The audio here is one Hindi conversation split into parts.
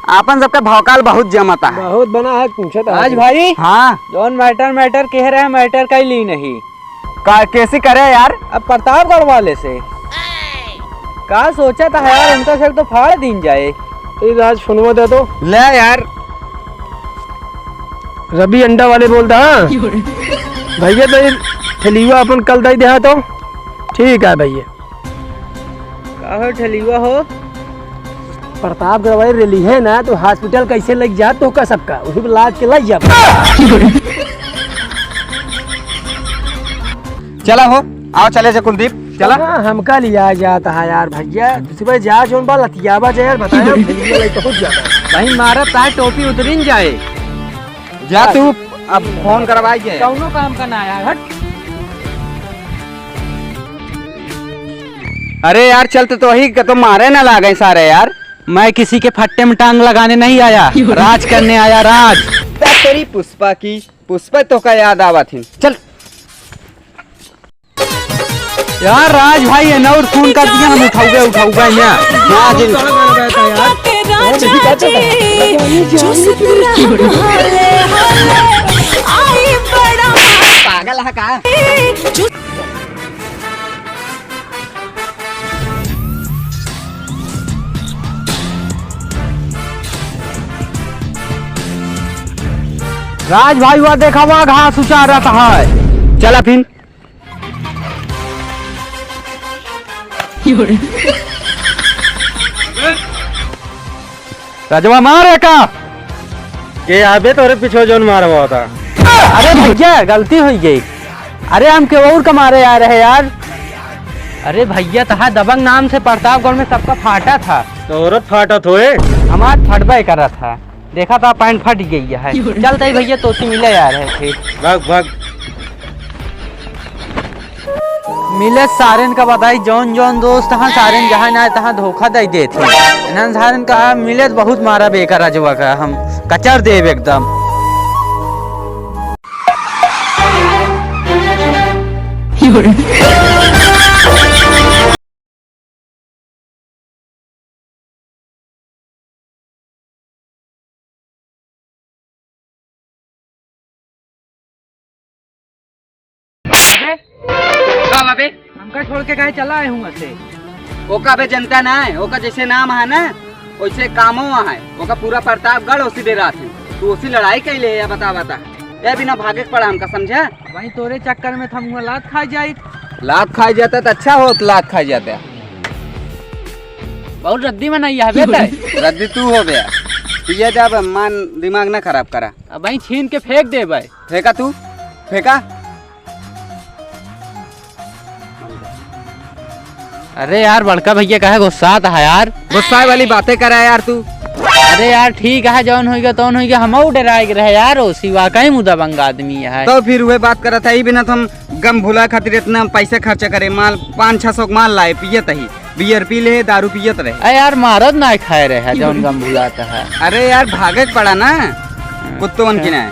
अपन सबका भौकाल बहुत जमाता है। बहुत बना है पूछे तो आज भाई हाँ जौन मैटर कह रहा है मैटर का ही ली नहीं कैसे करे यार? अब प्रतापगढ़ वाले से का सोचा था यार, उनका सर तो फाड़ दिन जाए। तो राज फोनवा दे दो। ले यार रवि अंडा वाले बोलता हाँ भैया तो ठेलीवा अपन कल दे दिया तो ठीक है भैया। का हो ठेलीवा हो? प्रतापगढ़ वाली रैली है ना तो हॉस्पिटल कैसे लग जा तो का सबका उसी पे लाद के लग जा। चला हो आओ चले जा कुलदीप चला। हमका लिया जाता है यार भैया सुबह जा जो बाल लतियाबा जा यार बताया तो भाई मारा तार टोपी उतरिन जाए। जा तू अब फोन करवाइए। कौनो काम का ना यार हट। अरे यार चलते तो वही तो मारे ना लागे सारे यार। मैं किसी के फट्टे में टांग लगाने नहीं आया, राज करने आया राज। तेरी पुष्पा की पुष्पा तो का याद आवा थी। चल यार राज भाई है ना और फोन कर दिया हम उठाऊंगा यहाँ पागल है का? राज भाई हुआ देखा हुआ घास उचा रहता है। चला फिर राजवा मारे का के आबे तोरे पीछे जोन मारवा होता। अरे भैया गलती हो गई। अरे हम क्यों और कमारे आ रहे यार। अरे भैया तहा दबंग नाम से प्रतापगढ़ में सबका फाटा था तो औरत फाटा थोए हमार फटबे कर रहा था, देखा था पैंट फट गई है। चलते भैया तोसी मिले आ रहे थे। भाग भाग मिले सारेन का बताई जौन जौन दोस्त हाँ सारेन जहाँ ना तहाँ धोखा दे देते इन्हन सारेन का मिले बहुत मारा बेकार अजवा का हम कचर देव एकदम। हमका छोड़ के कहे चला आए हूँ से। ओका बे जनता ना है, ओका जैसे नाम है ना वैसे कामों है। ओका पूरा प्रतापगढ़ उसी दे रहा थे। तू उसी लड़ाई कैले है बता ये बिना भागे पड़ा हमका समझा। वही तोरे चक्कर में थम लात खा जाए। लात खाई जाता तो अच्छा हो, लात खाई जाता बहुत रद्दी में नहीं है रद्दी तू हो गया। पिया जब मान दिमाग ना खराब करा। अब वही छीन के फेंक दे भाई। फेंका तू फेंका। अरे यार बड़का भैया कहे गुस्सा है यार। गुस्सा वाली बातें करा यार तू। अरे यार ठीक है जौन होगा तौन होगा हम डराए रहे यार। ओसी वाकई मुदा बंग आदमी है तो फिर वह बात करा था। बिना तो हम गम भुला खातिर इतना पैसे खर्चा करे, माल 500-600 माल लाए पियत ही बियर पी ले दारू पियत रहे। अरे यार मारत ना खाए रहे जौन गम भुलाता है। अरे यार भागे पड़ा ना कुत्तों की ना।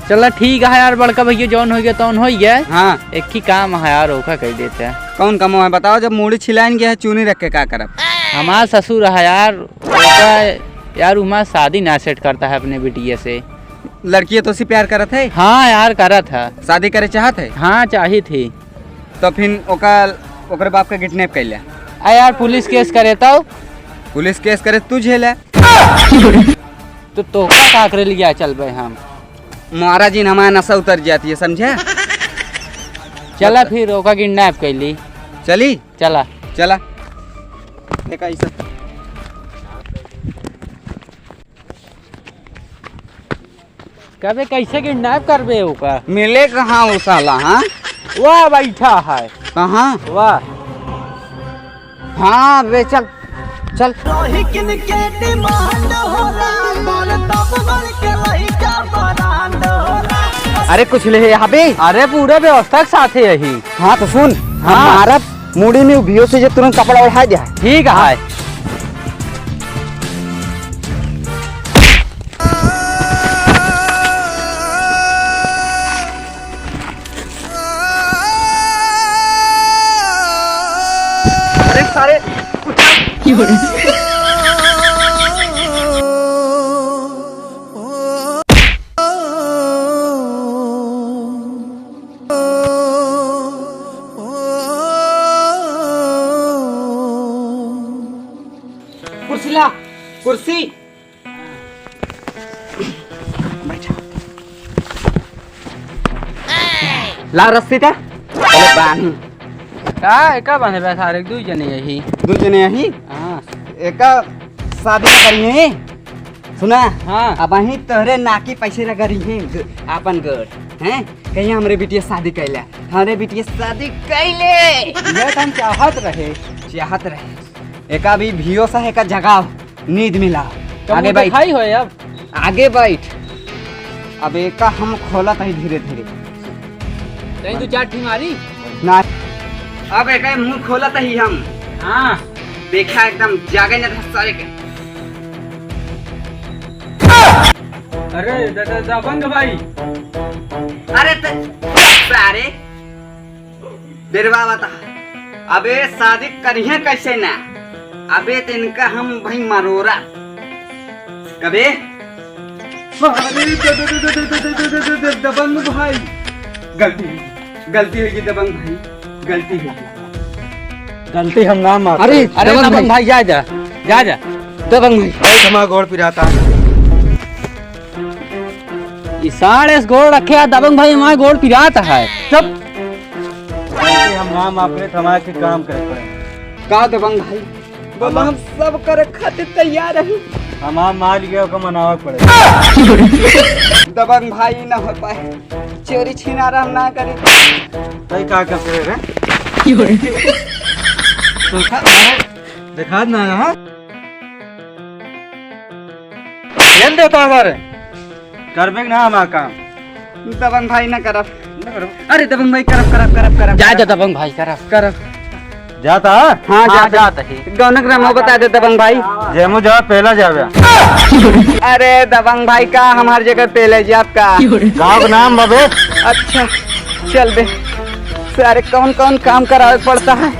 चलो ठीक है यार बड़का भैया जौन हो गया तौन हो गया। हाँ एक ही काम है यार ओका कह देते हैं। कौन काम है बताओ? जब मूड़ी छिलाइन गया है चूनी रख के क्या करब? हमारा ससुर है यार यार उमा शादी ना सेट करता है अपने बिटिया से। लड़की तो सी प्यार करत है? हाँ यार करा था। शादी करे चाहत है? हाँ चाही थी। तो फिर ओकर बाप का किडनैप कैला। अरे यार पुलिस केस करे तो पुलिस केस करे तू झेला तो का करे लिया चल भाई हम महाराज जी हमारा नशा उतर जाती है समझे। चला फिर ओका किडनैप कैली। चली चला चला देखा इस कबे कैसे किडनैप करबे ओका? मिले कहाँ वो साला? हाँ वाह बैठा है कहाँ? वाह हाँ बे चल चल। अरे कुछ ले यहाँ पे। अरे पूरे व्यवस्था के साथ है यही। हाँ तो सुन हमारा मुड़ी में उभियो से तुरंत कपड़ा उठा दिया। ठीक है अरे सारे कुर्सी बैठा ला रस्सी था पहले बांध का बने बे सारे दू जने यही दो जने यही हाँ एक शादी करिए सुना हाँ अब अही तोहरे नाकी पैसे लगा रही है अपन गढ़ हैं कहीं हमरे बिटिया शादी कैला हमरे बिटिया शादी कैले ये तो हम चाहत रहे एक अभी भियो सा एक जगह नींद मिला आगे बैठ खाई हो अब आगे बैठ अब एक हम खोला था धीरे धीरे तई दो चार ठी मारी ना अब एक मुंह खोला था ही हम हाँ देखा एकदम जागे न था सारे के अरे दबंग भाई अरे सारे बिरवा बता अबे शादी करिए कैसे ना अबे तो इनका हम भाई मरोरा कबे दबंग भाई गलती होगी दबंग भाई गलती होगी गलती हम ना मार अरे दबंग भाई जा दबंग भाई क्षमा गोड़ पिराता साढ़े गोड़ रखे दबंग भाई हमारे गोड़ पिरात है सब हम ना मापे हमारे के काम करे पड़े का दबंग भाई बोलो हम सब करे खातिर तैयार हैं हम माल गया को मनावा पड़े दबंग भाई ना हो पाए चोरी छिनारा हम ना करें तई का करते रे देखा ना हां लेन देता हमारे करबे ना हम काम दबंग भाई ना करब अरे दबंग भाई करब जा दबंग भाई करब जाता हाँ जाता ही गौनक रामो बता दे दबंग भाई जेमो जा पहला जावे अरे दबंग भाई का हमारी जगह पहले जी आपका गांव का नाम बाबे अच्छा चल बे सारे कौन कौन काम करावे पड़ता है